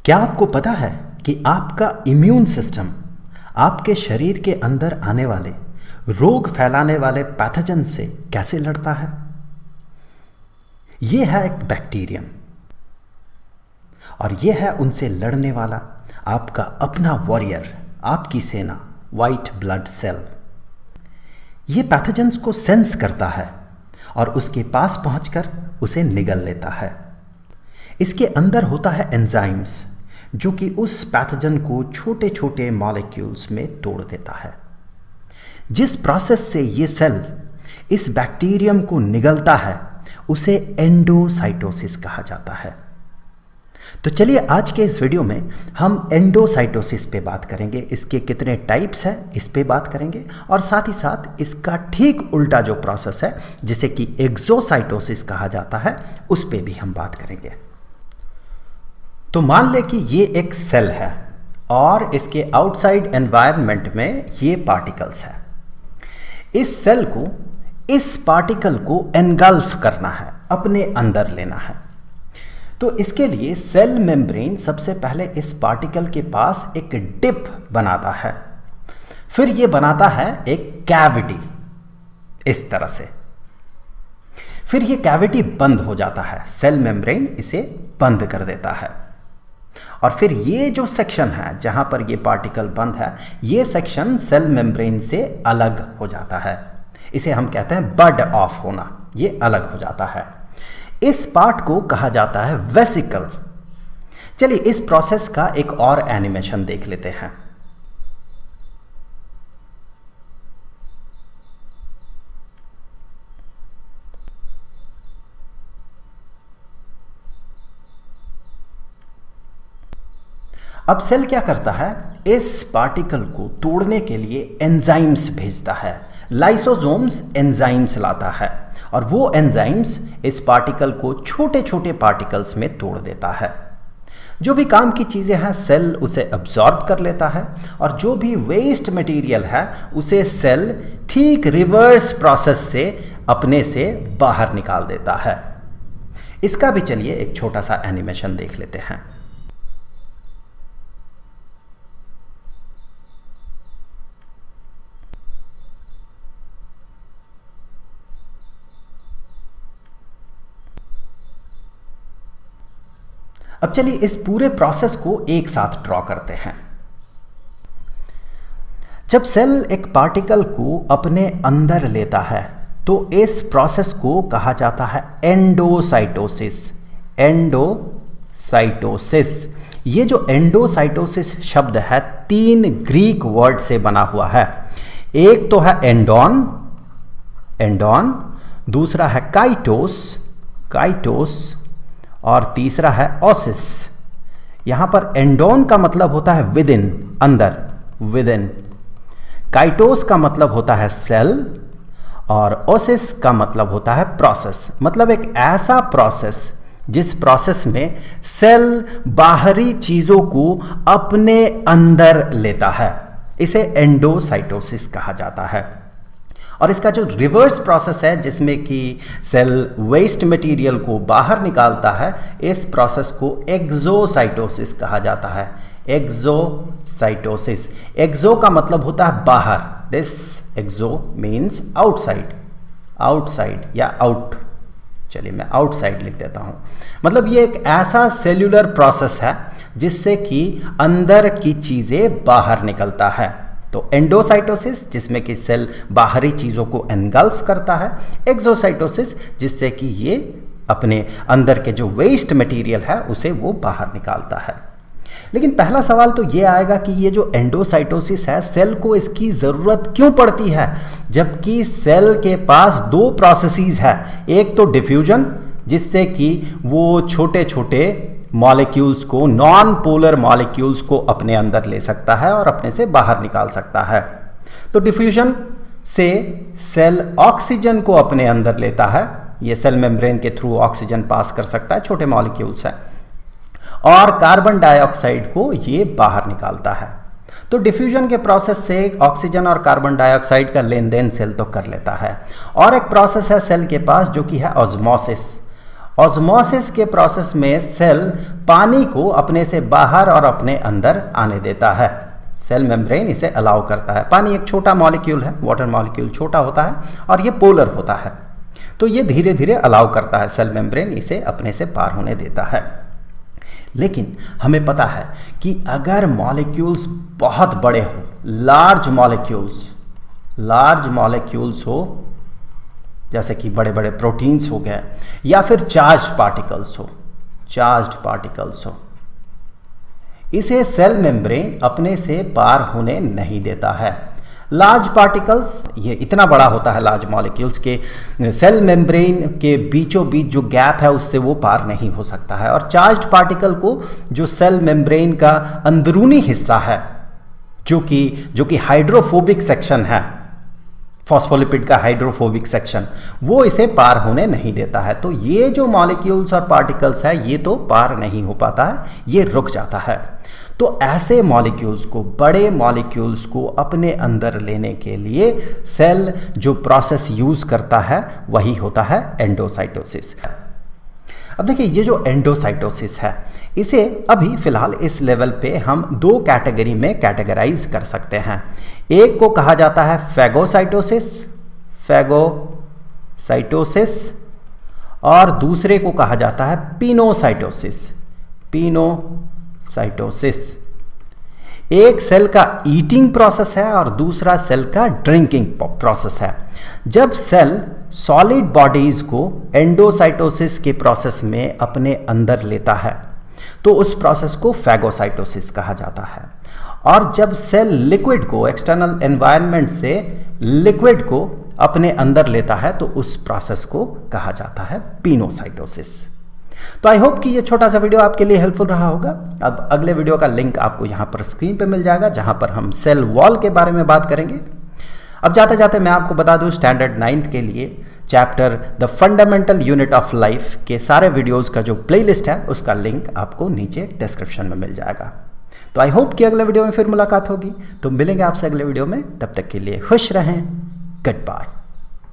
क्या आपको पता है कि आपका इम्यून सिस्टम आपके शरीर के अंदर आने वाले रोग फैलाने वाले पैथोजन से कैसे लड़ता है? यह है एक बैक्टीरियम और यह है उनसे लड़ने वाला आपका अपना वॉरियर, आपकी सेना, वाइट ब्लड सेल। यह पैथोजेंस को सेंस करता है और उसके पास पहुंचकर उसे निगल लेता है। इसके अंदर होता है एंजाइम्स जो कि उस पैथोजन को छोटे छोटे मॉलिक्यूल्स में तोड़ देता है। जिस प्रोसेस से ये सेल इस बैक्टीरियम को निगलता है उसे एंडोसाइटोसिस कहा जाता है। तो चलिए आज के इस वीडियो में हम एंडोसाइटोसिस पे बात करेंगे, इसके कितने टाइप्स हैं इस पे बात करेंगे और साथ ही साथ इसका ठीक उल्टा जो प्रोसेस है जिसे कि एक्सोसाइटोसिस कहा जाता है उस पे भी हम बात करेंगे। तो मान लें कि ये एक सेल है और इसके आउटसाइड एनवायरनमेंट में ये पार्टिकल्स है। इस सेल को, इस पार्टिकल को एनगल्फ करना है, अपने अंदर लेना है। तो इसके लिए सेल मेम्ब्रेन सबसे पहले इस पार्टिकल के पास एक डिप बनाता है, फिर ये बनाता है एक कैविटी इस तरह से। फिर ये कैविटी बंद हो जाता है, सेल मेम्ब्रेन इसे बंद कर देता है और फिर ये जो सेक्शन है जहां पर ये पार्टिकल बंद है, ये सेक्शन सेल मेम्ब्रेन से अलग हो जाता है। इसे हम कहते हैं बड ऑफ होना, ये अलग हो जाता है। इस पार्ट को कहा जाता है वेसिकल। चलिए इस प्रोसेस का एक और एनिमेशन देख लेते हैं। अब सेल क्या करता है, इस पार्टिकल को तोड़ने के लिए एंजाइम्स भेजता है, लाइसोसोम्स एंजाइम्स लाता है और वो एंजाइम्स इस पार्टिकल को छोटे छोटे पार्टिकल्स में तोड़ देता है। जो भी काम की चीज़ें हैं सेल उसे अब्जॉर्ब कर लेता है और जो भी वेस्ट मटेरियल है उसे सेल ठीक रिवर्स प्रोसेस से अपने से बाहर निकाल देता है। इसका भी चलिए एक छोटा सा एनिमेशन देख लेते हैं। अब चलिए इस पूरे प्रोसेस को एक साथ ड्रॉ करते हैं। जब सेल एक पार्टिकल को अपने अंदर लेता है तो इस प्रोसेस को कहा जाता है एंडोसाइटोसिस। एंडोसाइटोसिस, ये जो एंडोसाइटोसिस शब्द है 3 ग्रीक वर्ड से बना हुआ है। एक तो है एंडोन, दूसरा है काइटोस और तीसरा है ओसिस। यहां पर एंडोन का मतलब होता है विद इन, अंदर, विद इन। काइटोस का मतलब होता है सेल और ओसिस का मतलब होता है प्रोसेस। मतलब एक ऐसा प्रोसेस जिस प्रोसेस में सेल बाहरी चीजों को अपने अंदर लेता है, इसे एंडोसाइटोसिस कहा जाता है। और इसका जो रिवर्स प्रोसेस है जिसमें कि सेल वेस्ट मटेरियल को बाहर निकालता है, इस प्रोसेस को एक्सोसाइटोसिस कहा जाता है। एक्सोसाइटोसिस, एक्सो का मतलब होता है बाहर, दिस एक्सो मीन्स आउटसाइड या आउट। चलिए मैं आउटसाइड लिख देता हूं। मतलब ये एक ऐसा सेल्यूलर प्रोसेस है जिससे कि अंदर की चीजें बाहर निकलता है। तो एंडोसाइटोसिस जिसमें कि सेल बाहरी चीज़ों को एनगल्फ करता है, एक्सोसाइटोसिस जिससे कि ये अपने अंदर के जो वेस्ट मटेरियल है उसे वो बाहर निकालता है। लेकिन पहला सवाल तो ये आएगा कि ये जो एंडोसाइटोसिस है सेल को इसकी ज़रूरत क्यों पड़ती है, जबकि सेल के पास 2 प्रोसेसेस है। एक तो डिफ्यूजन जिससे कि वो छोटे छोटे मॉलिक्यूल्स को, नॉन पोलर मॉलिक्यूल्स को अपने अंदर ले सकता है और अपने से बाहर निकाल सकता है। तो डिफ्यूजन से सेल ऑक्सीजन को अपने अंदर लेता है, ये सेल मेम्ब्रेन के थ्रू ऑक्सीजन पास कर सकता है, छोटे मॉलिक्यूल्स हैं, और कार्बन डाइऑक्साइड को ये बाहर निकालता है। तो डिफ्यूजन के प्रोसेस से ऑक्सीजन और कार्बन डाइऑक्साइड का लेन देन सेल तो कर लेता है। और एक प्रोसेस है सेल के पास जो कि है ऑस्मोसिस। ऑस्मोसिस के प्रोसेस में सेल पानी को अपने से बाहर और अपने अंदर आने देता है। सेल मेम्ब्रेन इसे अलाउ करता है। पानी एक छोटा मॉलिक्यूल है, वाटर मॉलिक्यूल छोटा होता है और ये पोलर होता है, तो ये धीरे धीरे अलाउ करता है, सेल मेम्ब्रेन इसे अपने से पार होने देता है। लेकिन हमें पता है कि अगर मॉलिक्यूल्स बहुत बड़े हो, लार्ज मॉलिक्यूल्स हो, जैसे कि बड़े बड़े प्रोटीन्स हो गए या फिर चार्ज्ड पार्टिकल्स हो, इसे सेल मेम्ब्रेन अपने से पार होने नहीं देता है। लार्ज पार्टिकल्स, ये इतना बड़ा होता है लार्ज मॉलिक्यूल्स के सेल मेम्ब्रेन के बीचों बीच जो गैप है उससे वो पार नहीं हो सकता है। और चार्ज्ड पार्टिकल को जो सेल मेम्ब्रेन का अंदरूनी हिस्सा है, जो कि हाइड्रोफोबिक सेक्शन है, फॉस्फोलिपिड का हाइड्रोफोबिक सेक्शन, वो इसे पार होने नहीं देता है। तो ये जो मॉलिक्यूल्स और पार्टिकल्स है ये तो पार नहीं हो पाता है, ये रुक जाता है। तो ऐसे मॉलिक्यूल्स को, बड़े मॉलिक्यूल्स को अपने अंदर लेने के लिए सेल जो प्रोसेस यूज करता है वही होता है एंडोसाइटोसिस। अब देखिए, ये जो एंडोसाइटोसिस है इसे अभी फिलहाल इस लेवल पे हम दो कैटेगरी में कैटेगराइज कर सकते हैं। एक को कहा जाता है फैगोसाइटोसिस और दूसरे को कहा जाता है पिनोसाइटोसिस। एक सेल का ईटिंग प्रोसेस है और दूसरा सेल का ड्रिंकिंग प्रोसेस है। जब सेल सॉलिड बॉडीज को एंडोसाइटोसिस के प्रोसेस में अपने अंदर लेता है तो उस प्रोसेस को फैगोसाइटोसिस कहा जाता है। और जब सेल लिक्विड को, एक्सटर्नल एनवायरनमेंट से लिक्विड को अपने अंदर लेता है तो उस प्रोसेस को कहा जाता है पिनोसाइटोसिस। तो आई होप कि ये छोटा सा वीडियो आपके लिए हेल्पफुल रहा होगा। अब अगले वीडियो का लिंक आपको यहाँ पर स्क्रीन पे मिल जाएगा, जहाँ पर हम सेल वॉल के बारे में बात करेंगे। अब जाते जाते मैं आपको बता दूं, स्टैंडर्ड 9th के लिए chapter the fundamental unit of life के सारे वीडियोस का जो प्लेलिस्ट है उसका लिंक आपको नीचे डिस्क्रिप्शन में मिल जाएगा। तो आई होप कि अगले वीडियो में फिर मुलाकात होगी। तो मिलेंगे आपसे अगले वीडियो में, तब तक के लिए खुश रहें। Good bye.